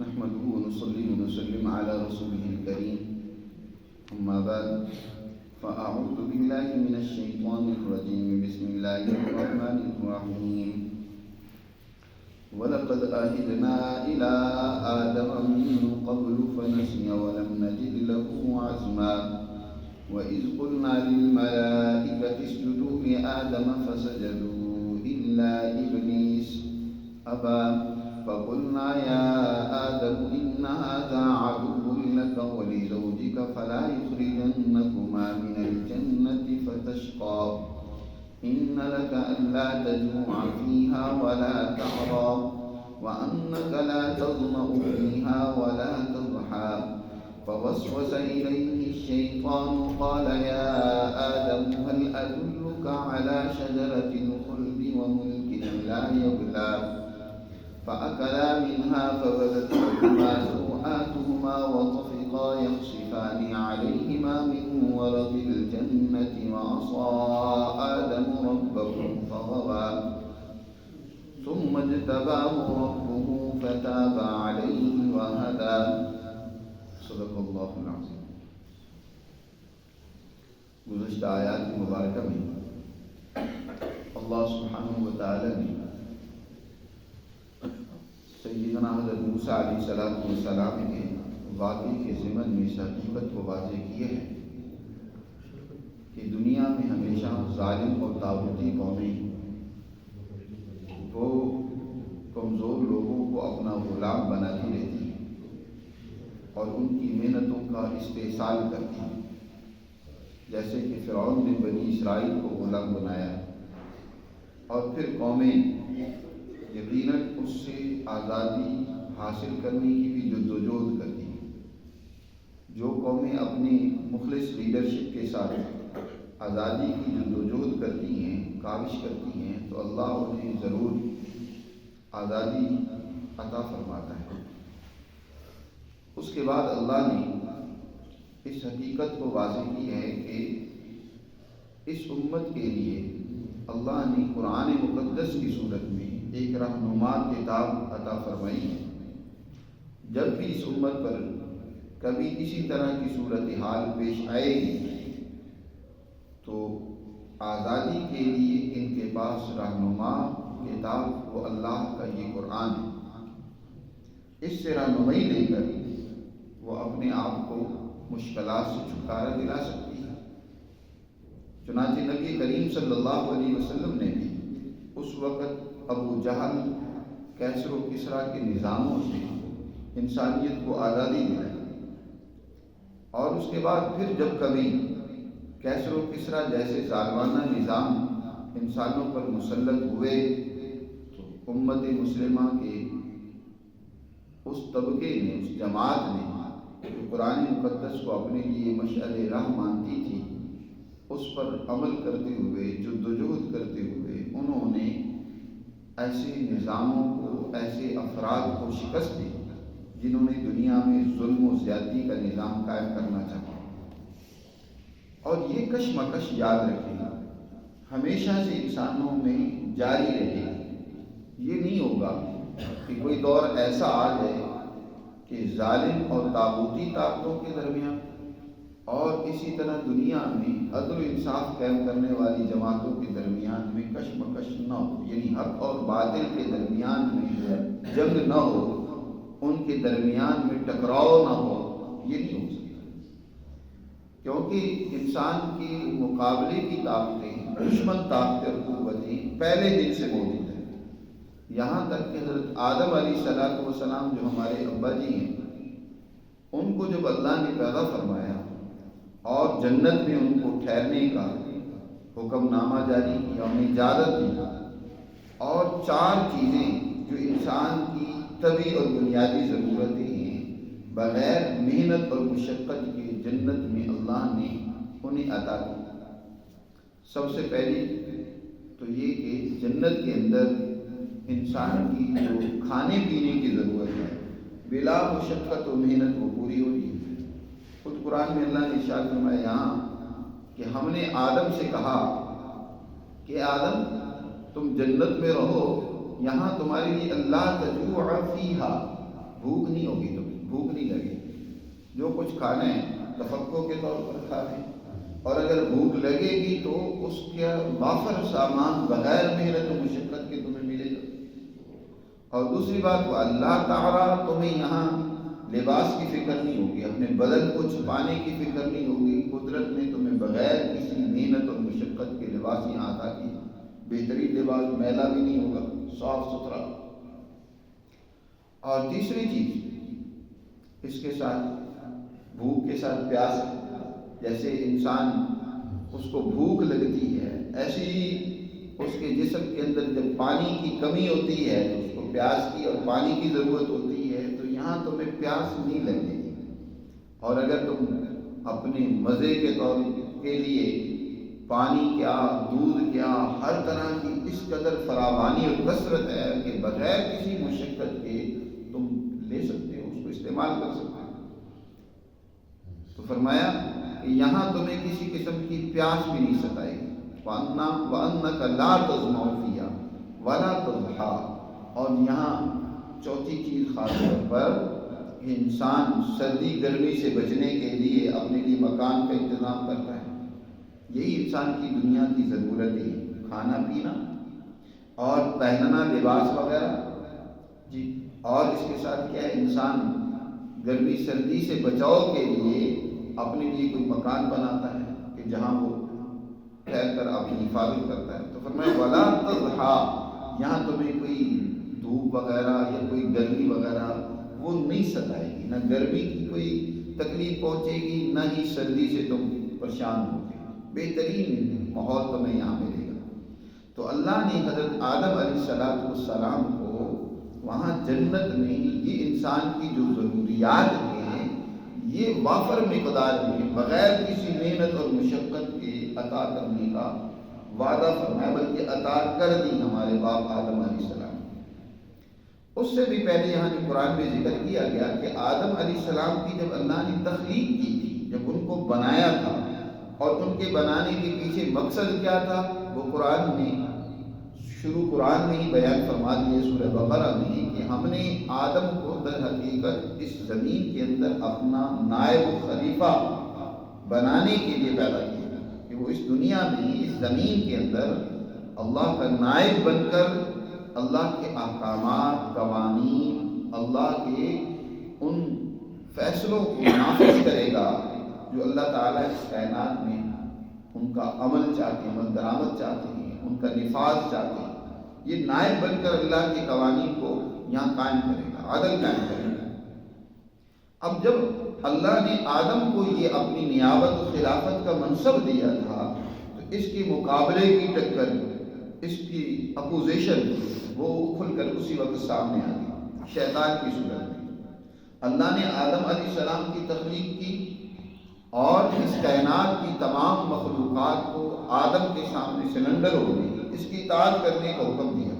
نحمده ونصلي ونسلم على رسوله الكريم أما بعد فأعوذ بالله من الشيطان الرجيم بسم الله الرحمن الرحيم ولقد عهدنا إلى آدم من قبل فنسي ولم نجد له عزما وإذ قلنا للملائكة اسجدوا لآدم فسجدوا إلا إبليس أبى فقلنا يا آدم إن هذا عدو لك ولزوجك فلا يخرجنكما من الجنة فتشقى إن لك ألا تجوع فيها ولا تعرى وأنك لا تظمأ فيها ولا تضحى فوسوس إليه الشيطان قال يا آدم هل أدلك على شجرة الخلد وملك لا يبلى فأكلا منها فبدت لهما سوآتهما وطفقا يخصفان عليهما من ورق الجنة وعصى آدم ربه فغوى ثم اجتباه ربه فتاب عليه وهدى صدق اللہ العظیم۔ گزشتہ آیات مبارکہ میں اللہ سبحانہ و تعالی نے سیدنا حضرت موسیٰ علیہ السلام کے واقعے کے ضمن میں اس حقیقت کو واضح کیے ہیں کہ دنیا میں ہمیشہ ظالم اور طاغوتی قومیں وہ کمزور لوگوں کو اپنا غلام بناتی رہتی ہیں اور ان کی محنتوں کا استحصال کرتی ہیں، جیسے کہ فرعون نے بنی اسرائیل کو غلام بنایا اور پھر قومیں یقیناً اس سے آزادی حاصل کرنے کی بھی جدوجہد کرتی ہیں۔ جو قومیں اپنی مخلص لیڈرشپ کے ساتھ آزادی کی جدوجہد کرتی ہیں، کاوش کرتی ہیں، تو اللہ انہیں ضرور آزادی عطا فرماتا ہے۔ اس کے بعد اللہ نے اس حقیقت کو واضح کی ہے کہ اس امت کے لیے اللہ نے قرآن مقدس کی صورت میں ایک رہنما کتاب عطا فرمائی ہے۔ جب بھی اس امت پر کبھی اسی طرح کی صورتحال پیش آئے گی تو آزادی کے لیے ان کے پاس رہنما کتاب وہ اللہ کا یہ قرآن ہے۔ اس سے رہنمائی لے کر وہ اپنے آپ کو مشکلات سے چھٹکارا دلا سکتی ہے۔ چنانچہ نبی کریم صلی اللہ علیہ وسلم نے بھی اس وقت ابو جہل، کیسر و کسریٰ کے نظاموں سے انسانیت کو آزادی دلائی، اور اس کے بعد پھر جب کبھی کیسر و کسریٰ جیسے ظالمانہ نظام انسانوں پر مسلط ہوئے تو امت مسلمہ کے اس طبقے نے، اس جماعت نے جو قرآن مقدس کو اپنے لیے مشعل راہ مانتی تھی، اس پر عمل کرتے ہوئے، جدوجہد کرتے ہوئے انہوں نے ایسے نظاموں کو، ایسے افراد کو شکست دی جنہوں نے دنیا میں ظلم و زیادتی کا نظام قائم کرنا چاہا۔ اور یہ کشمکش یاد رکھیں ہمیشہ سے انسانوں میں جاری رہے گی۔ یہ نہیں ہوگا کہ کوئی دور ایسا آ جائے کہ ظالم اور طاغوتی طاقتوں کے درمیان اور اسی طرح دنیا میں عدل و انصاف قائم کرنے والی جماعتوں کے درمیان میں کشمکش نہ ہو، یعنی حق اور باطل کے درمیان میں جنگ نہ ہو، ان کے درمیان میں ٹکراؤ نہ ہو، یہ نہیں ہو سکتا، کیونکہ انسان کے مقابلے کی طاقتیں، دشمن طاقتیں اور قوتیں پہلے دن سے موجود ہیں۔ یہاں تک کہ حضرت آدم علیہ السلام جو ہمارے ابا جی ہیں، ان کو جب اللہ نے پیدا فرمایا اور جنت میں ان کو ٹھہرنے کا حکم نامہ جاری کیا، انہیں اجازت دی، اور 4 چیزیں جو انسان کی طبعی اور بنیادی ضرورتیں ہیں بغیر محنت اور مشقت کے جنت میں اللہ نے انہیں عطا کی۔ سب سے پہلی تو یہ کہ جنت کے اندر انسان کی جو کھانے پینے کی ضرورت ہے بلا مشقت و محنت وہ پوری ہو رہی ہے۔ خود قرآن میں اللہ نے ارشاد فرمایا یہاں کہ ہم نے آدم سے کہا کہ آدم تم جنت میں رہو، یہاں تمہارے لیے اللہ تجوع فیہا، بھوک نہیں ہوگی تمہیں، بھوک نہیں لگے گی، جو کچھ کھانا ہے تفقع کے طور پر کھا لیں، اور اگر بھوک لگے گی تو اس کا وافر سامان بغیر محنت و مشقت کے تمہیں ملے گا۔ اور دوسری بات وہ اللہ تعالیٰ، تمہیں یہاں لباس کی فکر نہیں ہوگی، اپنے بدن کو چھپانے کی فکر نہیں ہوگی، قدرت نے تمہیں بغیر کسی محنت اور مشقت کے لباس یہاں عطا کیا، بہترین لباس، میلا بھی نہیں ہوگا، صاف ستھرا۔ اور تیسری چیز اس کے ساتھ، بھوک کے ساتھ پیاس، جیسے انسان اس کو بھوک لگتی ہے، ایسے ہی اس کے جسم کے اندر جب پانی کی کمی ہوتی ہے تو اس کو پیاس کی اور پانی کی ضرورت ہوتی ہے، تو یہاں تمہیں پیاس نہیں لگے گی۔ اور اگر تم اپنے مزے کے طور کے لیے پانی کیا، دودھ کیا، ہر طرح کی اس قدر فراوانی اور کثرت ہے کہ بغیر کسی مشقت کے تم لے سکتے ہو، اس کو استعمال کر سکتے ہو، تو فرمایا کہ یہاں تمہیں کسی قسم کی پیاس بھی نہیں ستائے گی۔ وَأَنَّكَ لَا تَظْمَأُ فِيهَا وَلَا تَضْحَىٰ۔ اور یہاں چوتھی چیز خاص طور پر کہ انسان سردی گرمی سے بچنے کے لیے اپنے لیے مکان کا انتظام کرتا ہے۔ یہی انسان کی دنیا کی ضرورت ہے، کھانا پینا اور پہننا، لباس وغیرہ جی۔ اور اس کے ساتھ کیا ہے، انسان گرمی سردی سے بچاؤ کے لیے اپنے لیے کوئی مکان بناتا ہے کہ جہاں وہ ٹھہر کر اپنی حفاظت کرتا ہے۔ تو فرمایا وَلَا تَضْحَىٰ، یہاں تمہیں کوئی دھوپ وغیرہ یا کوئی گرمی وغیرہ وہ نہیں ستائے گی، نہ گرمی کی کوئی تکلیف پہنچے گی، نہ ہی سردی سے تم پریشان ہوگے، بہترین ماحول تمہیں یہاں ملے گا۔ تو اللہ نے حضرت آدم علیہ السلام کو وہاں جنت میں یہ انسان کی جو ضروریات ہیں یہ وافر مقدار میں بغیر کسی محنت اور مشقت کے عطا کرنے کا وعدہ فرمایا، بلکہ عطا کر دی ہمارے باپ آدم علیہ السلام۔ اس سے بھی پہلے یہاں قرآن میں ذکر کیا گیا کہ آدم علیہ السلام کی جب اللہ نے تخلیق کی تھی، جب ان کو بنایا تھا اور ان کے بنانے کے پیچھے مقصد کیا تھا، وہ قرآن میں ہی بیان فرما دیے سورہ بقرہ میں کہ ہم نے آدم کو در حقیقت اس زمین کے اندر اپنا نائب خلیفہ بنانے کے لیے پیدا کیا کہ وہ اس دنیا میں، اس زمین کے اندر اللہ کا نائب بن کر اللہ کے احکامات، قوانین، اللہ کے ان فیصلوں کو نافذ کرے گا جو اللہ تعالیٰ اس کائنات میں ان کا عمل چاہتے ہیں، عمل درآمد چاہتے ہیں، ان کا نفاذ چاہتے ہیں۔ یہ نائب بن کر اللہ کے قوانین کو یہاں قائم کرے گا، عدل قائم کرے گا۔ اب جب اللہ نے آدم کو یہ اپنی نیابت و خلافت کا منصب دیا تھا تو اس کے مقابلے کی ٹکر، اس کی اپوزیشن وہ کھل کر اسی وقت سامنے آ گئی شیطان کی صورت میں۔ اللہ نے آدم علیہ السلام کی تخلیق کی اور اس کائنات کی تمام مخلوقات کو آدم کے سامنے سلنڈر ہو گئی، اس کی اطاعت کرنے کا حکم دیا۔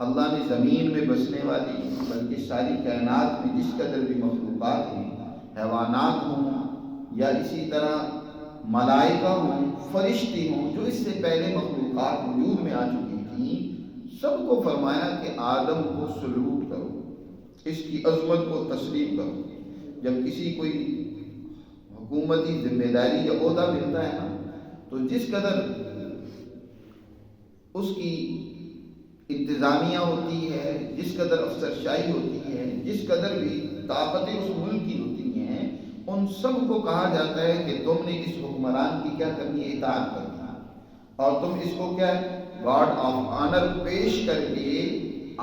اللہ نے زمین میں بسنے والی بلکہ ساری کائنات میں جس قدر بھی مخلوقات ہیں، حیوانات ہوں یا اسی طرح ملائکہ ہوں، فرشتے ہوں، جو اس سے پہلے مخلوقات وجود میں آ چکی تھیں، سب کو فرمایا کہ آدم کو سلوٹ کرو، اس کی عظمت کو تسلیم کرو۔ جب کسی کوئی حکومتی ذمہ داری یا عہدہ ملتا ہے نا، تو جس قدر اس کی انتظامیہ ہوتی ہے، جس قدر افسرشاہی ہوتی ہے، جس قدر بھی طاقتیں اس ملک کی ہوتی ہیں، ان سب کو کہا جاتا ہے کہ تم نے اس حکمران کی کیا کرنی ہے، اطاعت کرنی ہے، اور تم اس کو کیا گارڈ آف آنر پیش کر کے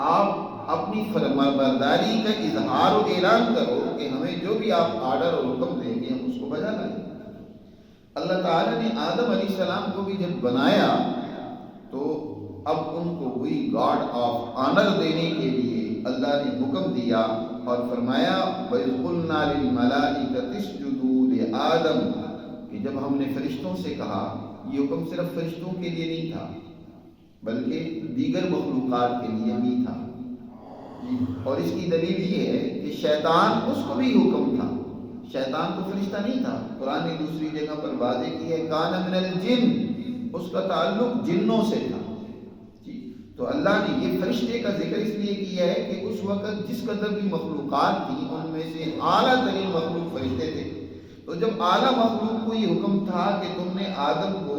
آپ اپنی فرمانبرداری کا اظہار و اعلان کرو کہ ہمیں جو بھی آپ آرڈر اور حکم دیں گے ہم اس کو بجا لائیں۔ اللہ تعالیٰ نے آدم علیہ السلام کو بھی جب بنایا تو اب ان کو وہی گارڈ آف آنر دینے کے لیے اللہ نے حکم دیا اور فرمایا وَإِذْ قُلْنَا لِلْمَلَائِكَةِ اسْجُدُوا لِآدَمَ، کہ جب ہم نے فرشتوں سے کہا، یہ حکم صرف فرشتوں کے لیے نہیں تھا بلکہ دیگر مخلوقات کے لیے بھی تھا، اور اس کی دلیل یہ ہے کہ شیطان، اس کو بھی حکم تھا، شیطان تو فرشتہ نہیں تھا، قرآن نے دوسری جگہ پر واضح کی ہے کان من الجن، اس کا تعلق جنوں سے تھا۔ تو اللہ نے یہ فرشتے کا ذکر اس لیے کیا ہے کہ اس وقت جس قدر بھی مخلوقات تھیں ان میں سے اعلیٰ ترین مخلوق فرشتے تھے. تو جب اعلیٰ مخلوق کو یہ حکم تھا کہ تم نے آدم کو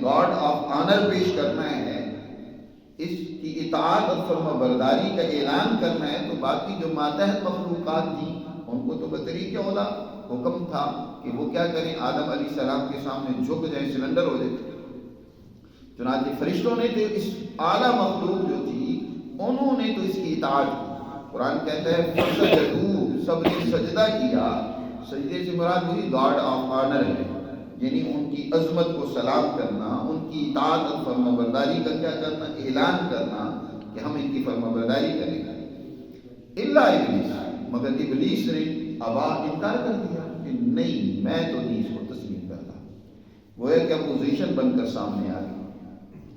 گاڈ آف آنر پیش کرنا ہے، اس کی اطاعت اور فرما برداری کا اعلان کرنا ہے، تو باقی جو ماتحت مخلوقات تھیں ان کو تو بطریق اولا حکم تھا کہ وہ کیا کریں، آدم علیہ السلام کے سامنے جھک جائیں، سرنڈر ہو جائیں. چنانچہ فرشتوں نے تو اس اعلیٰ مخلوق جو تھی انہوں نے تو اس کی اطاعت کی. قرآن کہتا ہے فسجدوا، سب نے سجدہ کیا. سجدے سے مراد وہی گاڈ آف آنر ہے، یعنی ان کی عظمت کو سلام کرنا، ان کی اطاعت اور فرما برداری کا کیا کرنا، اعلان کرنا کہ ہم ان کی فرما برداری کریں گے. الا ابلیس، مگر ابلیس نے ابا، انکار کر دیا کہ نہیں میں تو نہیں اس کو تسلیم کرتا. وہ ہے کہ اپوزیشن بن کر سامنے آ گئی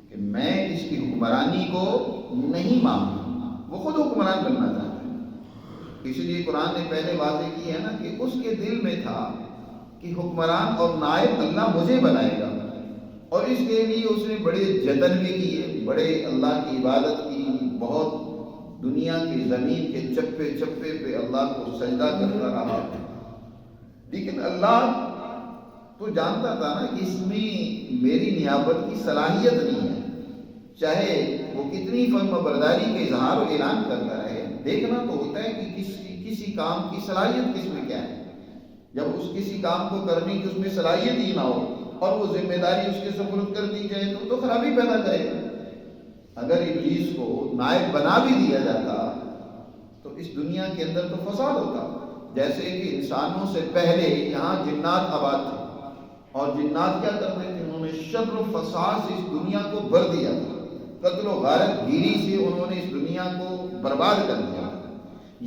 کہ میں اس کی حکمرانی کو نہیں مانتا. وہ خود حکمران بننا چاہتا ہے. اس لیے قرآن نے پہلے واضح کی ہے نا کہ اس کے دل میں تھا کہ حکمران اور نائب اللہ مجھے بنائے گا، اور اس کے لیے اس نے بڑے جتن بھی کیے، بڑے اللہ کی عبادت کی، بہت دنیا کی زمین کے چپے چپے پہ اللہ کو سجدہ کرتا رہا. لیکن اللہ تو جانتا تھا نا کہ اس میں میری نیابت کی صلاحیت نہیں ہے، چاہے وہ کتنی فرما برداری کا اظہار و اعلان کرتا رہے. دیکھنا تو ہوتا ہے کہ کسی کام کی صلاحیت کس میں کیا ہے. جب اس کسی کام کو کرنے کی اس میں صلاحیت ہی نہ ہو اور وہ ذمہ داری اس کے سپرد کر دی جائے تو خرابی پیدا کرے گا. اگر ابلیس کو نائب بنا بھی دیا جاتا تو اس دنیا کے اندر تو فساد ہوتا. جیسے کہ انسانوں سے پہلے یہاں جنات آباد تھے، اور جنات کیا کرتے تھے، انہوں نے شر و فساد سے اس دنیا کو بھر دیا تھا. قتل و غارت گیری سے انہوں نے اس دنیا کو برباد کر دیا.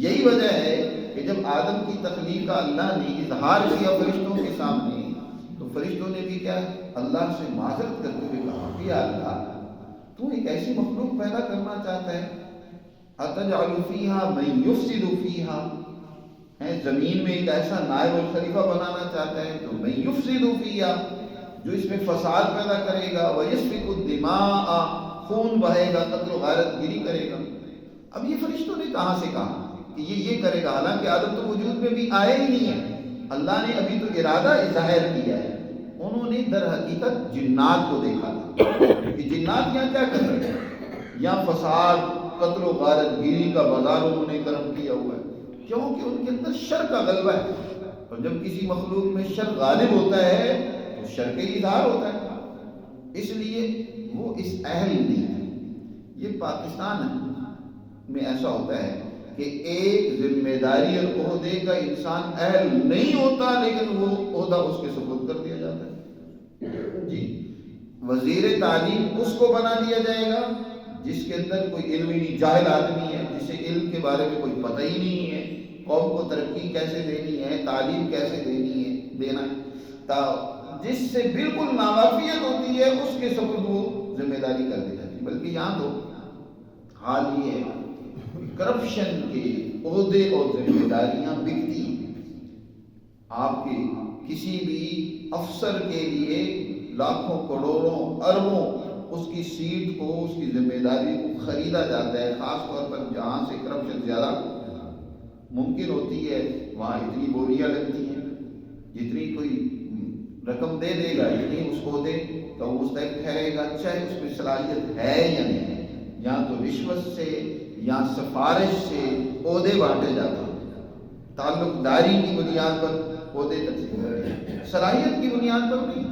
یہی وجہ ہے کہ جب آدم کی تخلیق کا اللہ نے اظہار کیا فرشتوں کے سامنے، تو فرشتوں نے بھی کیا اللہ سے معذرت کرتے ہوئے کہا کہ یا اللہ تو ایک ایسی مخلوق پیدا کرنا چاہتا ہے، اتجعل فیہا من یفسد فیہا، زمین میں ایک ایسا نائب الخلیفہ بنانا چاہتا ہے تو من یفسد فیہا، جو اس میں فساد پیدا کرے گا، ویسفک الدماء، خون بہے گا، قتل و غارت گیری کرے گا. اب یہ فرشتوں نے کہاں سے کہا کہ یہ کرے گا، حالانکہ آدم تو وجود میں بھی آئے ہی نہیں ہے. اللہ نے ابھی تو ارادہ ظاہر کیا ہے. انہوں نے در حقیقت جنات کو دیکھا تھا کہ جنات یہاں کیا کر رہے ہیں، یہاں فساد، قتل و غارت گیری کا بازار انہوں نے کرم کیا ہوا ہے. کیونکہ ان کے اندر شر کا غلبہ ہے، اور جب کسی مخلوق میں شر غالب ہوتا ہے تو شر کا اظہار ہوتا ہے. اس لیے وہ اس اہل نہیں ہے. یہ پاکستان میں ایسا ہوتا ہے کہ ایک ذمہ داری اور عہدے کا انسان اہل نہیں ہوتا، لیکن وہ عہدہ اس کے سپرد کر دیا جاتا ہے. جی، وزیر تعلیم اس کو بنا دیا جائے گا جس کے اندر کوئی علم ہی نہیں، جاہل آدمی ہے جسے علم کے بارے میں کوئی پتہ ہی نہیں ہے، قوم کو ترقی کیسے دینی ہے، تعلیم کیسے دینی ہے، دینا جس سے بالکل ناواقفیت ہوتی ہے اس کے سپرد وہ ذمہ داری کر دی جاتی ہے. بلکہ یہاں تو حال یہ ہے کرپشن کے عہدے اور ذمہ داریاں بکتی ہیں. آپ کے کسی بھی افسر کے لیے لاکھوں کروڑوں اربوں اس کی سیٹ کو، اس کی ذمہ داری کو خریدا جاتا ہے. خاص طور پر جہاں سے کرپشن زیادہ ممکن ہوتی ہے وہاں اتنی بولیاں لگتی ہیں، جتنی کوئی رقم دے دے گا اتنی اس کو دے تو وہ مستحق ٹھہرے گا، چاہے اس میں صلاحیت ہے یا نہیں. یا تو رشوت سے یا سفارش سے عہدے بانٹے جاتے ہیں، تعلق داری کی بنیاد پر عہدے تقسیم کرتے ہیں، صلاحیت کی بنیاد پر نہیں.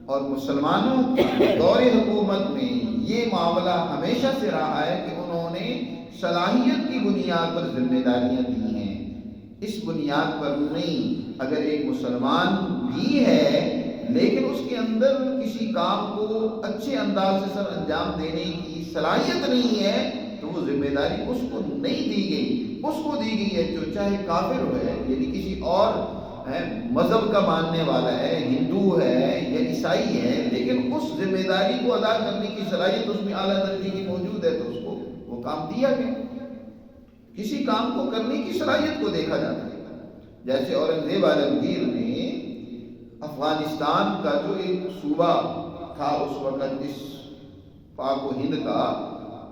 اور مسلمانوں کے دور حکومت میں یہ معاملہ ہمیشہ سے رہا ہے کہ انہوں نے صلاحیت کی بنیاد پر ذمہ داریاں دی ہیں، اس بنیاد پر نہیں. اگر ایک مسلمان بھی ہے لیکن اس کے اندر کسی کام کو اچھے انداز سے سر انجام دینے کی صلاحیت نہیں ہے تو وہ ذمہ داری اس کو نہیں دی گئی. اس کو دی گئی ہے جو چاہے کافر ہے، یعنی کسی اور مذہب کا ماننے والا ہے، ہندو ہے یا عیسائی ہے، لیکن اس ذمہ داری کو ادا کرنے کی صلاحیت اس میں اعلیٰ درجے کی موجود ہے تو اس کو وہ کام دیا گیا. کسی کام کو کرنے کی صلاحیت کو دیکھا جاتا ہے. جیسے اورنگزیب عالمگیر نے افغانستان کا جو ایک صوبہ تھا اس وقت اس پاک و ہند کا،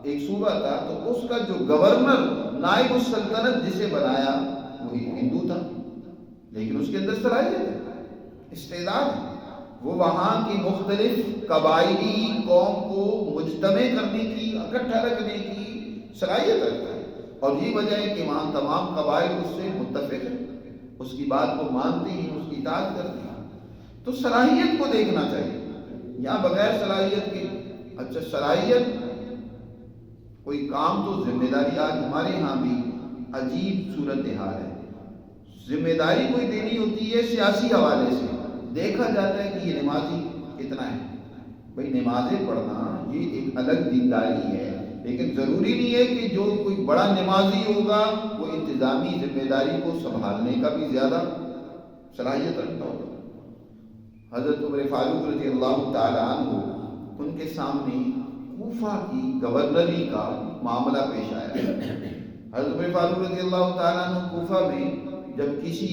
ایک صوبہ تھا تو اس کا جو گورنر نائب السلطنت جسے بنایا وہ ہندو تھا، لیکن اس کے اندر صلاحیت ہے، استعداد ہے، وہ وہاں کی مختلف قبائلی قوم کو مجتمع کرنے کی، اکٹھا رکھنے کی صلاحیت رکھتا ہے، اور یہ وجہ ہے کہ وہاں تمام قبائل اس سے متفق ہیں، اس کی بات کو مانتے ہیں، اس کی اطاعت کرتے ہیں۔ تو صلاحیت کو دیکھنا چاہیے، یہاں بغیر صلاحیت کے اچھا صلاحیت کوئی کام تو ذمہ داری، آج ہمارے ہاں بھی عجیب صورتحال ہے، ذمہ داری کوئی دینی ہوتی ہے سیاسی حوالے سے، دیکھا جاتا ہے کہ یہ نمازی کتنا ہے، بھئی نمازیں پڑھنا یہ ایک الگ دینداری ہے، لیکن ضروری نہیں ہے کہ جو کوئی بڑا نمازی ہوگا وہ انتظامی ذمہ داری کو سنبھالنے کا بھی زیادہ صلاحیت رکھتا ہوگا۔ حضرت عمر فاروق رضی اللہ تعالیٰ عنہ، ان کے سامنے کوفہ کی گورنری کا معاملہ پیش آیا۔ حضرت عمر فاروق رضی اللہ تعالیٰ عنہ کوفہ میں جب کسی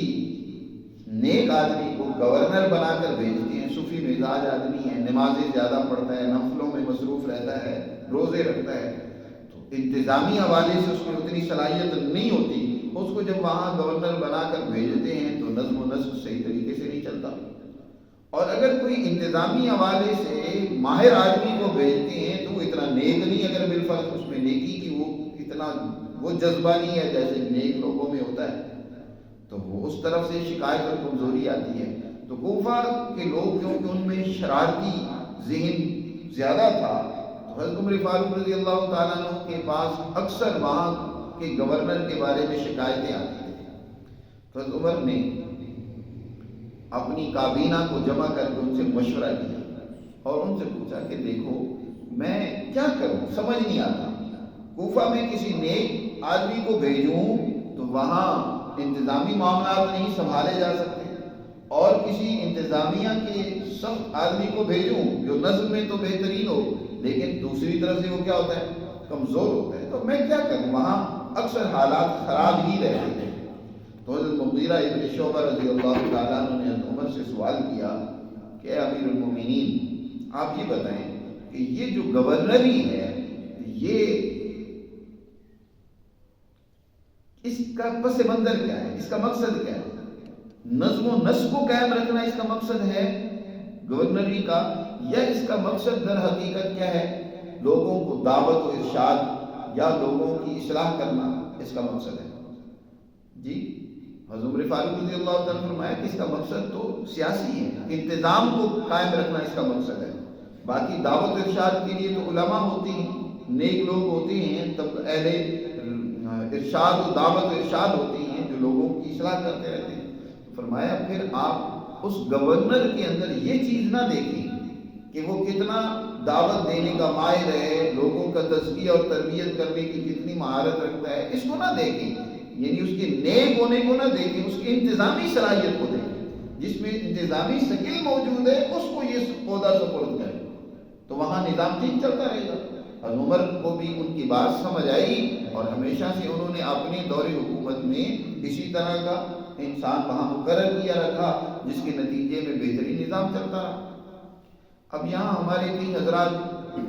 نیک آدمی کو گورنر بنا کر بھیجتے ہیں، صوفی مزاج آدمی ہے، نمازیں زیادہ پڑھتا ہے، نفلوں میں مصروف رہتا ہے، روزے رکھتا ہے، تو انتظامی حوالے سے اس میں اتنی صلاحیت نہیں ہوتی، اس کو جب وہاں گورنر بنا کر بھیجتے ہیں تو نظم و نسق صحیح طریقے سے نہیں چلتا، اور اگر کوئی انتظامی حوالے سے ماہر آدمی کو بھیجتے ہیں تو وہ اتنا نیک نہیں، اگر بالفرض اس میں نیکی کی وہ جذبہ نہیں ہے جیسے نیک لوگوں میں ہوتا ہے، تو وہ اس طرف سے شکایت اور کمزوری آتی ہے۔ تو کوفہ کے لوگ کیونکہ ان میں شرارتی ذہن زیادہ تھا، تو حضرت عمر فاروق رضی اللہ تعالیٰ عنہ کے پاس اکثر وہاں کے گورنر کے بارے میں شکایتیں آتی تھیں۔ تو حضرت عمر نے اپنی کابینہ کو جمع کر کے ان سے مشورہ کیا اور ان سے پوچھا کہ دیکھو میں کیا کروں، سمجھ نہیں آتا، کوفہ میں کسی نیک آدمی کو بھیجوں تو وہاں انتظامی معاملات نہیں سنبھالے جا سکتے، اور کسی انتظامیہ کے سخت آدمی کو بھیجوں جو نظم میں تو بہترین ہو لیکن دوسری طرف سے وہ کیا ہوتا ہے، کمزور ہوتا ہے، تو میں کیا کروں، وہاں اکثر حالات خراب ہی رہتے ہیں۔ تو حضرت مغیرہ ابن شعبہ رضی اللہ تعالیٰ عنہ نے حضرت عمر سے سوال کیا کہ اے امیر المومنین آپ یہ بتائیں کہ یہ جو گورنری ہے یہ اس کا پس منظر کیا ہے، اس کا مقصد کیا ہے، نظم و نسق کو قائم رکھنا اس کا مقصد ہے گورنری کا، یا اس کا مقصد در حقیقت کیا ہے، لوگوں کو دعوت و ارشاد یا لوگوں کی اصلاح کرنا اس کا مقصد ہے؟ جی حضرت عمر فاروق رضی اللہ تعالیٰ نے فرمایا کہ اس کا مقصد تو سیاسی ہے، انتظام کو قائم رکھنا اس کا مقصد ہے، باقی دعوت و ارشاد کے لیے تو علماء ہوتے ہیں، نیک لوگ ہوتے ہیں، تب اہل ارشاد و دعوت و ارشاد ہوتی ہیں جو لوگوں کی اصلاح کرتے رہتے ہیں۔ فرمایا پھر آپ اس گورنر کے اندر یہ چیز نہ دیکھیں کہ وہ کتنا دعوت دینے کا ماہر ہے، لوگوں کا تزکیہ اور تربیت کرنے کی کتنی مہارت رکھتا ہے، اس کو نہ دیکھیں، یعنی اس کے نیک ہونے کو نہ دیکھیں، اس کی انتظامی صلاحیت کو دیکھیں، جس میں انتظامی سکل موجود ہے اس کو یہ عہدہ سپرد کریں تو وہاں نظام ٹھیک چلتا رہے گا۔ حضرت عمر کو بھی ان کی بات سمجھ آئی اور ہمیشہ سے انہوں نے اپنے دور حکومت میں اسی طرح کا انسان وہاں مقرر کیا رکھا جس کے نتیجے میں بہترین نظام چلتا رہا۔ اب یہاں ہمارے کئی حضرات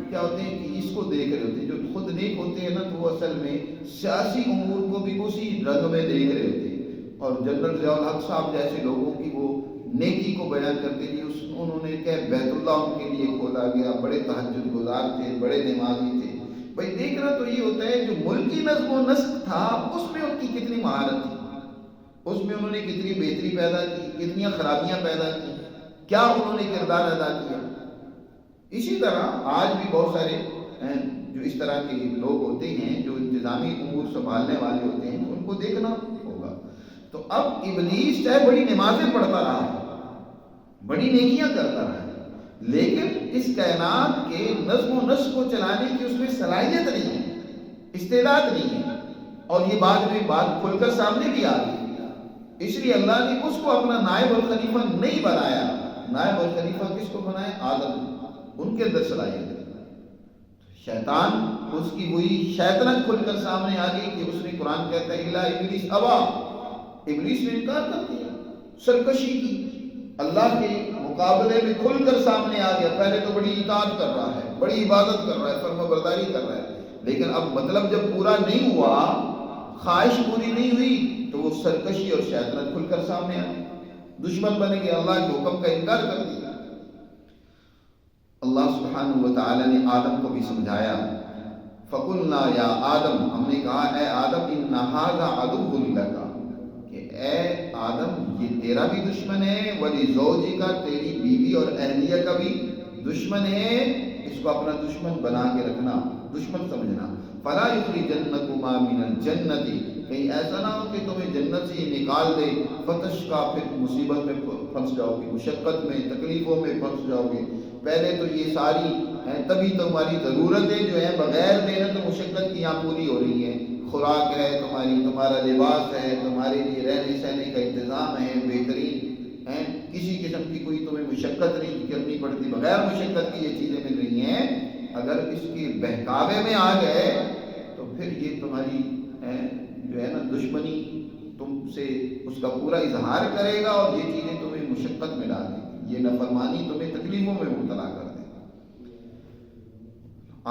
کیا ہوتے ہیں کہ اس کو دیکھ رہے ہوتے ہیں، جو خود نیک ہوتے ہیں نا تو وہ اصل میں سیاسی امور کو بھی اسی رنگ میں دیکھ رہے ہوتے ہیں، اور جنرل ضیاء الحق صاحب جیسے لوگوں کی وہ نیکی کو بیان کرتے تھے، انہوں نے کہ بیت اللہ ان کے لیے کھولا گیا، بڑے تہجد گزار تھے، بڑے نمازی تھے۔ بھائی دیکھنا تو یہ ہوتا ہے جو ملکی نظم و نسق تھا اس میں ان کی کتنی مہارت تھی، اس میں انہوں نے کتنی بہتری پیدا کی، کتنی خرابیاں پیدا کی، کیا انہوں نے کردار ادا کیا۔ اسی طرح آج بھی بہت سارے جو اس طرح کے لوگ ہوتے ہیں جو انتظامی امور سنبھالنے والے ہوتے ہیں ان کو دیکھنا ہوگا۔ تو اب ابلیس چاہے بڑی نمازیں پڑھتا رہا ہے، بڑی نیکیاں کرتا رہا ہے، لیکن اس کائنات کے نظم و نسق کو چلانے کی اس میں صلاحیت نہیں ہے، استعداد نہیں ہے، اور یہ بعد میں بات کھل کر سامنے بھی آ گئی۔ اس لیے اللہ نے اس کو اپنا نائب الخلیفہ نہیں بنایا۔ نائب الخلیفہ کس کو بنایا؟ آدم، ان کے اندر صلاحیت ہے۔ شیطان اس کی وہی شیطنت کھل کر سامنے آ گئی کہ اس نے، قرآن کہتا ہے الا ابلیس ابا، ابلیس نے انکار کر دیا، سرکشی کی، اللہ کے مقابلے میں کھل کر سامنے آ گیا۔ پہلے تو بڑی اطاعت کر رہا ہے، بڑی عبادت کر رہا ہے، فرما برداری کر رہا ہے، لیکن اب مطلب جب پورا نہیں ہوا، خواہش پوری نہیں ہوئی، تو وہ سرکشی اور شیطنت کھل کر سامنے آ گئی، دشمن بنے گئے، اللہ کے حکم کا انکار کر دیا۔ اللہ سبحانہ و تعالی نے آدم کو بھی سمجھایا، فَقُلْنَا يَا آدم، ہم نے کہا اے آدم إِنَّ هَذَا عَدُوٌّ لَكَ، کہ اے آدم یہ تیرا بھی دشمن ہے، وَلِزَوْجِكَ، تیری بیوی اور اہلیہ کا بھی دشمن ہے، اس کو اپنا دشمن بنا کے رکھنا، دشمن سمجھنا۔ فَلَا يُخْرِجَنَّكُمَا مِنَ الْجَنَّةِ، کہیں ایسا نہ ہو کہ تمہیں جنت سے ہی نکال دے، فَتَشْقَىٰ، پھر مصیبت میں پھنس جاؤ گے، مشقت میں، تکلیفوں میں پھنس جاؤ گے۔ پہلے تو یہ ساری ہیں، تبھی تمہاری ضرورتیں جو ہیں بغیر محنت و مشقت کی یہاں پوری ہو رہی ہیں، خوراک ہے تمہاری، تمہارا لباس ہے، تمہارے لیے رہنے سہنے کا انتظام ہے بہترین ہیں، کسی قسم کی کوئی تمہیں مشقت نہیں کرنی پڑتی، بغیر مشقت کی یہ چیزیں مل رہی ہیں۔ اگر اس کے بہکاوے میں آ گئے تو پھر یہ تمہاری جو ہے نا دشمنی تم سے اس کا پورا اظہار کرے گا، اور یہ چیزیں تمہیں مشقت میں ڈال دیں گی، یہ نافرمانی تمہیں تکلیفوں میں مبتلا کر دے گا۔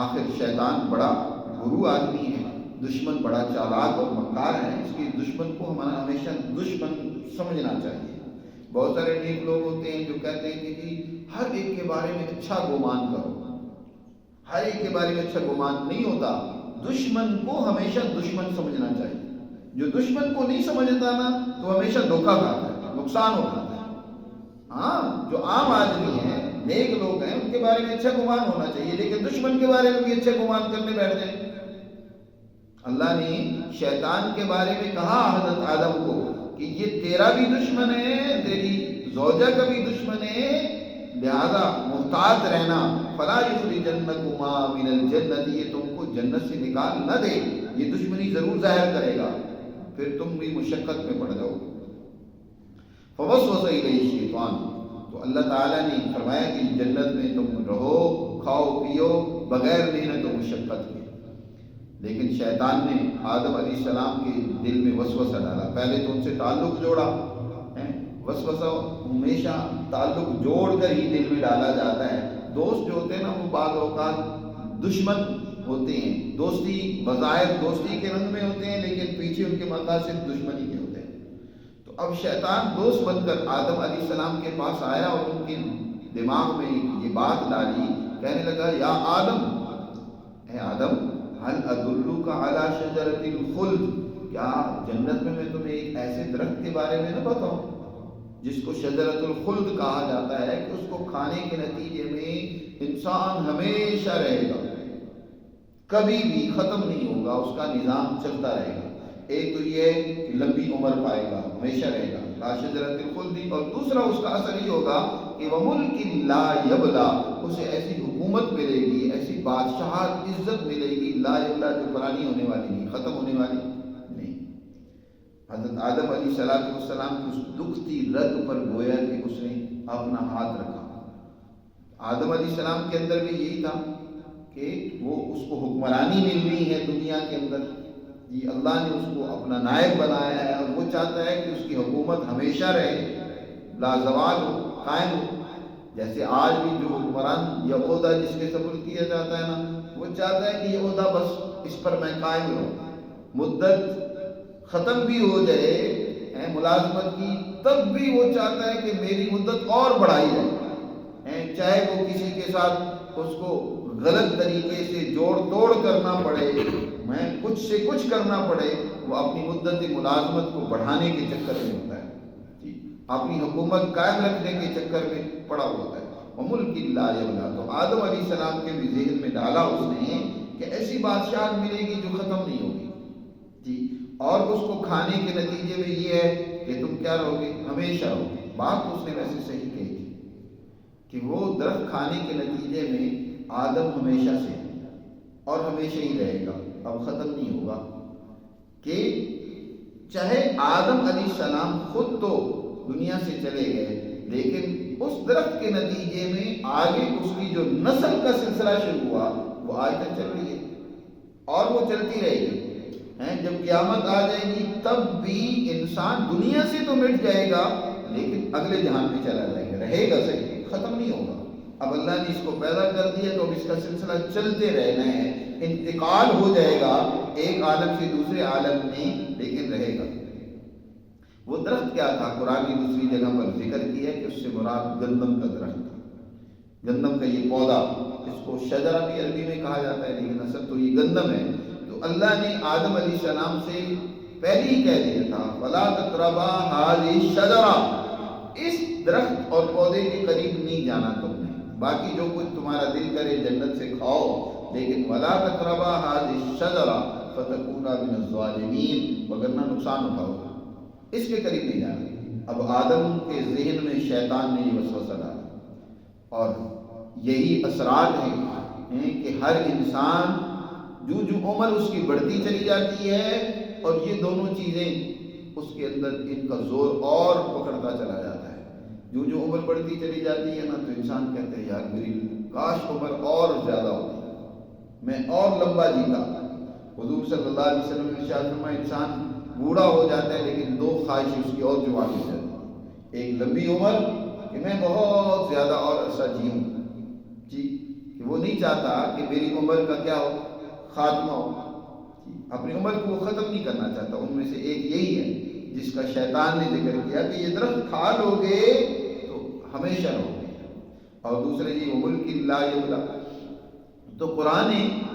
آخر شیطان بڑا گرو آدمی ہے، دشمن بڑا چالاک اور مکار ہے، اس کے دشمن کو ہمارا ہمیشہ دشمن سمجھنا چاہیے۔ بہت سارے نیک لوگ ہوتے ہیں جو کہتے ہیں کہ جی ہر ایک کے بارے میں اچھا گمان کرو، ہر ایک کے بارے میں اچھا گمان نہیں ہوتا، دشمن کو ہمیشہ دشمن سمجھنا چاہیے۔ جو دشمن کو نہیں سمجھتا نا تو ہمیشہ دھوکہ کھاتا ہے، نقصان اٹھاتا ہے۔ ہاں جو عام آدمی ہیں، نیک لوگ ہیں، ان کے بارے میں اچھا گمان ہونا چاہیے، لیکن دشمن کے بارے میں بھی اچھا گمان کرنے بیٹھ جائیں۔ اللہ نے شیطان کے بارے میں کہا حضرت آدم کو کہ یہ تیرا بھی دشمن ہے، تیری زوجہ کا بھی دشمن ہے، لہذا محتاط رہنا، فلا یخرجنکما من الجنت، یہ تم کو جنت سے نکال نہ دے، یہ دشمنی ضرور ظاہر کرے گا، پھر تم بھی مشقت میں پڑ جاؤ۔ فوسوس الیہ الشیطان، تو اللہ تعالیٰ نے فرمایا کہ جنت میں تم رہو، کھاؤ پیو بغیر محنت و مشقت کے، لیکن شیطان نے آدم علیہ السلام کے دل میں وسوسہ ڈالا، پہلے تو ان سے تعلق جوڑا، وسوسہ ہمیشہ تعلق جوڑ کر ہی دل میں ڈالا جاتا ہے۔ دوست جو ہوتے ہیں نا وہ بعض اوقات دشمن ہوتے ہیں، دوستی بظاہر دوستی کے رنگ میں ہوتے ہیں لیکن پیچھے ان کے مقاصد دشمنی کے ہوتے ہیں۔ تو اب شیطان دوست بن کر آدم علیہ السلام کے پاس آیا اور ان کے دماغ میں یہ بات ڈالی، کہنے لگا یا آدم، اے آدم، هل ادلک علی شجرۃ الخلد، کیا جنت میں تمہیں ایک ایسے درخت کے بارے میں نہ بتاؤں جس کو شجرۃ الخلد کہا جاتا ہے کہ اس کو کھانے کے نتیجے میں انسان ہمیشہ رہے گا، کبھی بھی ختم نہیں ہوگا، اس کا نظام چلتا رہے گا۔ ایک تو یہ کہ لمبی عمر پائے گا، ہمیشہ رہے گا، لا شجرۃ الخلد، اور دوسرا اس کا اثر یہ ہوگا کہ وَمُلْكٍ لَا يَبْلَى، اسے ایسی حکومت ملے گی، ایسی بادشاہت عزت ملے گی، لا یبلا، جو پرانی ہونے والی نہیں، ختم ہونے والی نہیں۔ حضرت آدم علیہ السلام کی اس دکھتی رگ پر گویا کہ اس نے اپنا ہاتھ رکھا۔ آدم علیہ السلام کے اندر بھی یہی تھا کہ وہ اس کو حکمرانی مل رہی ہے دنیا کے اندر، جی اللہ نے اس کو اپنا نائب بنایا ہے، اور وہ چاہتا ہے کہ اس کی حکومت ہمیشہ رہے، لازوال ہو، قائم ہو۔ جیسے آج بھی جو حکمران یا عہدہ جس کے سپرد کیا جاتا ہے نا، وہ چاہتا ہے کہ یہ عہدہ بس اس پر میں قائم رہوں، مدت ختم بھی ہو جائے ملازمت کی تب بھی وہ چاہتا ہے کہ میری مدت اور بڑھائی جائے، چاہے وہ کسی کے ساتھ اس کو غلط طریقے سے جوڑ توڑ کرنا پڑے، میں کچھ سے کچھ کرنا پڑے، وہ اپنی مدت ملازمت کو بڑھانے کے چکر میں ہوتا ہے، اپنی حکومت قائم رکھنے کے چکر میں پڑا ہوتا ہے۔ وَمُلْكٍ لَا يَبْلَى، تو آدم علیہ السلام کے بھی ذہن میں ڈالا اس نے کہ ایسی بادشاہت ملے گی جو ختم نہیں ہوگی، جی، اور اس کو کھانے کے نتیجے میں یہ ہے کہ تم کیا رہو گے، ہمیشہ رہو گے۔ بات اس نے ویسے صحیح کہی تھی کہ وہ درخت کھانے کے نتیجے میں آدم ہمیشہ سے اور ہمیشہ ہی رہے گا، اب ختم نہیں ہوگا، کہ چاہے آدم علیہ السلام خود تو دنیا سے چلے گئے، لیکن اس درخت کے نتیجے میں آگے اس کی جو نسل کا سلسلہ شروع ہوا وہ آج تک چل رہی ہے اور وہ چلتی رہے گی۔ جب قیامت آ جائے گی تب بھی انسان دنیا سے تو مٹ جائے گا لیکن اگلے جہان میں چلا جائے گا، رہے گا صحیح، ختم نہیں ہوگا۔ اب اللہ نے اس کو پیدا کر دیا تو اب اس کا سلسلہ چلتے رہنا ہے، انتقال ہو جائے گا ایک عالم سے دوسرے عالم میں، لیکن رہے گا۔ وہ درخت کیا تھا؟ قرآن کی دوسری جگہ پر ذکر کیا کہ اس سے مراد گندم کا درخت تھا۔ گندم کا یہ پودا، اس کو شجرہ بھی عربی میں کہا جاتا ہے، لیکن اصل تو یہ گندم ہے۔ تو اللہ نے آدم علیہ السلام سے پہلے ہی کہہ دیا تھا فَلَا تَقْرَبَا هَٰذِهِ الشَّجَرَةَ، اس درخت اور پودے کے قریب نہیں جانا تم نے، باقی جو کچھ تمہارا دل کرے جنت سے کھاؤ، لیکن وَلَا تَقْرَبَا هَٰذِهِ الشَّجَرَةَ فَتَكُونَا مِنَ الظَّالِمِينَ، وگرنہ نقصان اٹھاؤ، اس کے قریب نہیں جانا۔ اب آدم کے ذہن میں شیطان نے یہ وسوسہ ڈالا، اور یہی اثرات ہیں کہ ہر انسان جو عمر اس کی بڑھتی چلی جاتی ہے، اور یہ دونوں چیزیں اس کے اندر ان کا زور اور پکڑتا چلا جاتا ہے۔ جو عمر بڑھتی چلی جاتی ہے نا، تو انسان کہتے ہیں یار میری کاش عمر اور زیادہ ہوتی، میں اور لمبا جیتا۔ حضور صلی اللہ علیہ وسلم نے ارشاد فرمایا انسان بوڑھا ہو جاتا ہے لیکن دو خواہشیں اس کی اور جوان ہو جاتی ہیں، ایک لمبی عمر کہ میں بہت زیادہ اور عرصہ جیوں جی، کہ وہ نہیں چاہتا کہ میری عمر کا کیا ہو، خاتمہ ہو، اپنی عمر کو ختم نہیں کرنا چاہتا۔ ان میں سے ایک یہی ہے جس کا شیطان نے ذکر کیا کہ یہ درخت کھا لو گے تو ہمیشہ رہو گے، اور دوسرے یہ ملک لا یبلا۔ تو قرآن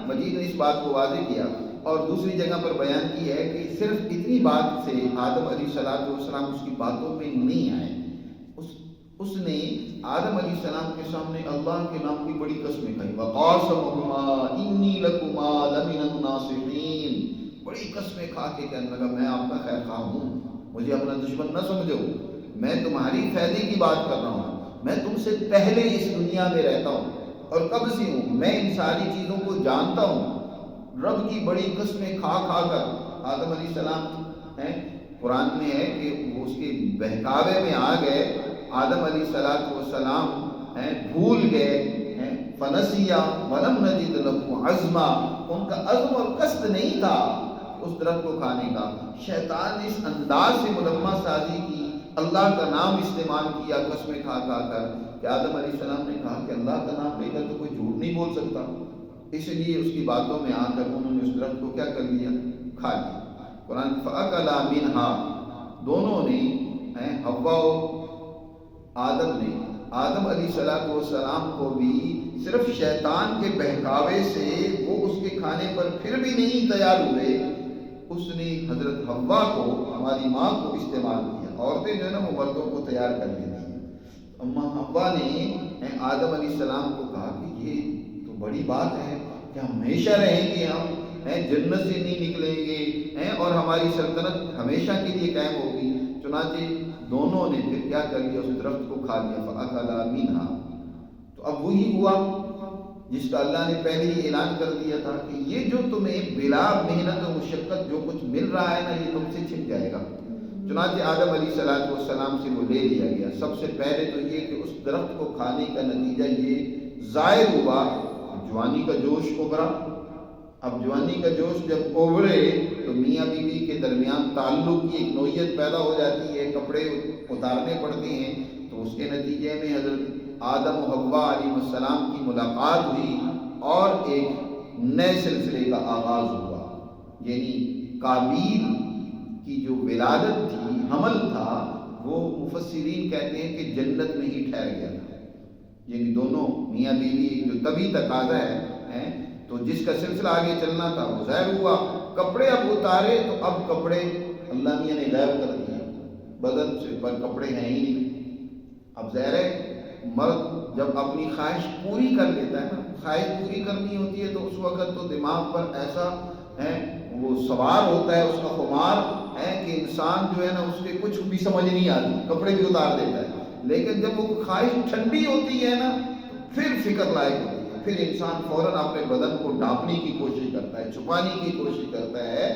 مجید نے اس بات کو واضح کیا، اور دوسری جگہ پر بیان کی ہے کہ صرف اتنی بات سے آدم علیہ السلام اس کی باتوں میں نہیں آئے، اس نے آدم علیہ السلام کے سامنے اللہ کے نام کی بڑی قسمیں کھائی، وَقَاسَمَهُمَا إِنِّي لَكُمَا لَمِنَ النَّاصِحِينَ، بڑی قسمیں کھا کے کہنے لگا میں آپ کا خیر خواہ ہوں، مجھے اپنا دشمن نہ سمجھو، میں تمہاری فائدے کی بات کر رہا ہوں، میں تم سے پہلے اس دنیا میں رہتا ہوں اور کب سے ہوں، میں ان ساری چیزوں کو جانتا ہوں۔ رب کی بڑی قسمیں کھا کر آدم علیہ السلام قرآن میں ہے کہ وہ اس کے بہکاوے میں آ گئے، آدم علیہ السلام بھول گئے، فنسیا ولم نجد لہ عزما، ان کا عزم اور قصد نہیں تھا اس درخت کو کھانے کا۔ شیطان نے اس انداز سے ملمہ سازی کی، اللہ کا نام استعمال کیا قسمیں کھا کر کہ آدم علیہ السلام نے کہا کہ اللہ کا نام لے کر تو کوئی جھوٹ نہیں بول سکتا، اس لیے اس کی باتوں میں آ کر انہوں نے اس درخت کو کیا کر لیا، کھا لیا۔ قرآن فَأَكَلَا مِنْهَا، دونوں نے حوا و آدم نے آدم علیہ السلام کو بھی صرف شیطان کے بہکاوے سے وہ اس کے کھانے پر پھر بھی نہیں تیار ہوئے، اس نے حضرت حوا کو، ہماری ماں کو استعمال کیا۔ عورتیں جو ہے نا وہ مردوں کو تیار کر لیتی ہیں۔ اماں حوا نے آدم علیہ السلام کو کہا کہ یہ تو بڑی بات ہے کہ ہمیشہ رہیں گے، ہم جنت سے نہیں نکلیں گے اور ہماری سلطنت ہمیشہ کے لیے قائم ہوگی۔ چنانچہ دونوں نے پھر کیا کر لیا، اس درخت کو کھا لیا، فَأَكَلَا مِنْهَا۔ تو اب وہی ہوا جس کا اللہ نے پہلے ہی اعلان کر دیا تھا کہ یہ جو تمہیں بلا محنت و مشقت جو کچھ مل رہا ہے نا، یہ تم سے چھن جائے گا۔ چنانچہ آدم علیہ السلام سے وہ لے لیا گیا۔ سب سے پہلے تو یہ کہ اس درخت کو کھانے کا نتیجہ یہ ظاہر ہوا، جوانی کا جوش ابھرا۔ اب جوانی کا جوش جب ابھرے تو میاں بیوی کے درمیان تعلق کی ایک نوعیت پیدا ہو جاتی ہے، کپڑے اتارنے پڑتے ہیں، تو اس کے نتیجے میں حضرت آدم و حوا علیہ السلام کی ملاقات ہوئی اور ایک نئے سلسلے کا آغاز ہوا، یعنی قابیل کی جو ولادت تھی، حمل تھا، وہ مفسرین کہتے ہیں کہ جنت میں ہی ٹھہر گیا تھا، یعنی دونوں میاں بیوی جو طبی تقاضا ہے تو جس کا سلسلہ آگے چلنا تھا وہ ظاہر ہوا۔ کپڑے اب اتارے تو اب کپڑے اللہ میاں نے غائب کر دیے، بدن سے پر کپڑے ہیں ہی نہیں۔ اب ظاہر ہے مرد جب اپنی خواہش پوری کر لیتا ہے نا، خواہش پوری کرنی ہوتی ہے تو اس وقت تو دماغ پر ایسا وہ سوار ہوتا ہے اس کا خمار کہ انسان جو ہے نا اس کے کچھ بھی سمجھ نہیں آتی، کپڑے بھی اتار دیتا ہے۔ لیکن جب وہ خواہش ٹھنڈی ہوتی ہے نا پھر فکر لائق ہوتی ہے، پھر انسان فوراً اپنے بدن کو ڈھانپنے کی کوشش کرتا ہے، چھپانے کی کوشش کرتا ہے۔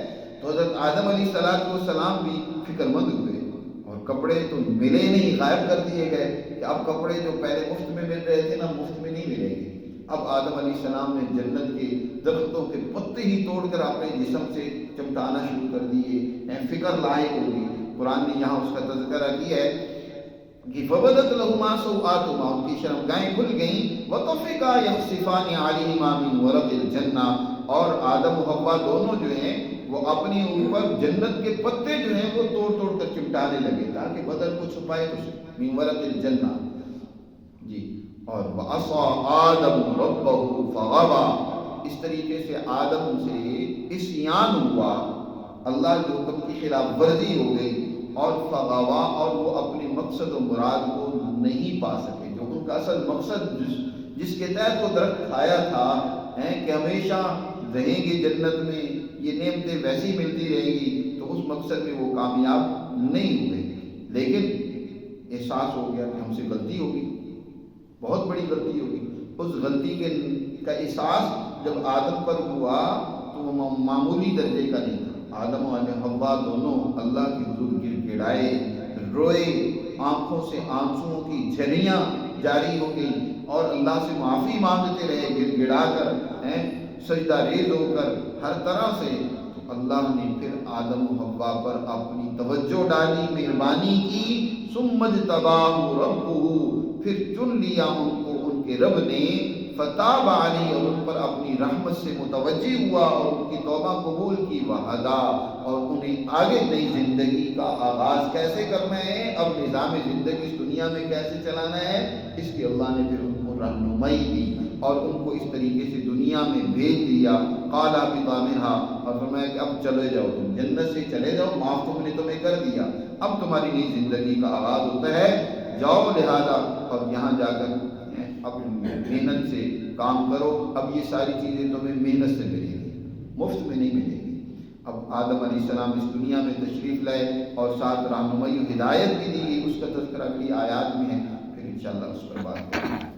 تو حضرت آدم علیہ السلام بھی فکر مند ہوئے اور کپڑے تو ملے نہیں، غائب کر دیے گئے کہ اب کپڑے جو پہلے مفت میں مل رہے تھے نا مفت میں نہیں ملیں گے۔ اب آدم علیہ السلام نے جنت کے درختوں کے پتے ہی توڑ کر اپنے جسم سے چمٹانا شروع کر دیے، فکر لائق ہو گئی۔ قرآن نے یہاں اس کا تذکرہ کیا ہے کہ فَبَدَتْ لَهُمَا سَوْآتُهُمَا، ان کی شرمگاہیں کھل گئیں، وَطَفِقَا يَخْصِفَانِ عَلَيْهِمَا مِنْ وَرَقِ الْجَنَّةِ، اور آدم و حوا دونوں جو ہیں وہ اپنے اوپر جنت کے پتے جو ہیں وہ توڑ توڑ کر چمٹانے لگے تاکہ بدن کو چھپائے کچھ من ورق الجنہ جی. اور وَعَصَىٰ آدَمُ رَبَّهُ فَغَوَىٰ، اس طریقے سے آدم سے عصیان ہوا، اللہ کے حکم کی خلاف ورزی ہو گئی، اور فغوا، اور وہ اپنے مقصد و مراد کو نہیں پا سکے، جو ان کا اصل مقصد جس کے تحت وہ درخت کھایا تھا کہ ہمیشہ رہیں گے جنت میں، یہ نعمتیں ویسی ملتی رہیں گی، تو اس مقصد میں وہ کامیاب نہیں ہوئے. لیکن احساس ہو گیا کہ ہم سے غلطی ہوگی، بہت بڑی غلطی ہوگی. اس غلطی کا احساس جب آدم پر ہوا تو وہ معمولی درجے کا نہیں تھا. آدم و حوا دونوں اللہ کے حضور گر گڑائے، روئے، آنکھوں سے آنسوؤں کی جھریاں جاری ہو گئی، اور اللہ سے معافی مانگتے رہے گر گڑا کر، سجدہ ریز ہو کر ہر طرح سے. تو اللہ نے پھر آدم و حوا پر اپنی توجہ ڈالی، مہربانی کی. ثم اجتباہ ربہ، پھر چن لیا ان کو ان کے رب نے. فتاب علیہ، اور ان پر اپنی رحمت سے متوجہ ہوا اور ان کی توبہ قبول کی. وہدا، اور انہیں آگے نئی زندگی کا آغاز کیسے کرنا ہے، اب نظام زندگی اس دنیا میں کیسے چلانا ہے، اس کی اللہ نے پھر ان کو رہنمائی دی اور ان کو اس طریقے سے دنیا میں بھیج دیا. قال اهبطا منها، اور فرمایا کہ اب چلے جاؤ، تم جنت سے چلے جاؤ، معاف تم نے تمہیں کر دیا، اب تمہاری نئی زندگی کا آغاز ہوتا ہے، جاؤ لہذا اور یہاں جا کر اب محنت سے کام کرو. اب یہ ساری چیزیں تمہیں محنت سے ملیں گی، مفت میں نہیں ملیں گی. اب آدم علیہ السلام اس دنیا میں تشریف لائے اور ساتھ رہنمائی و ہدایت بھی دی گئی، اس کا تذکرہ اگلی آیات میں ہے، پھر انشاءاللہ اس پر بات کریں گے.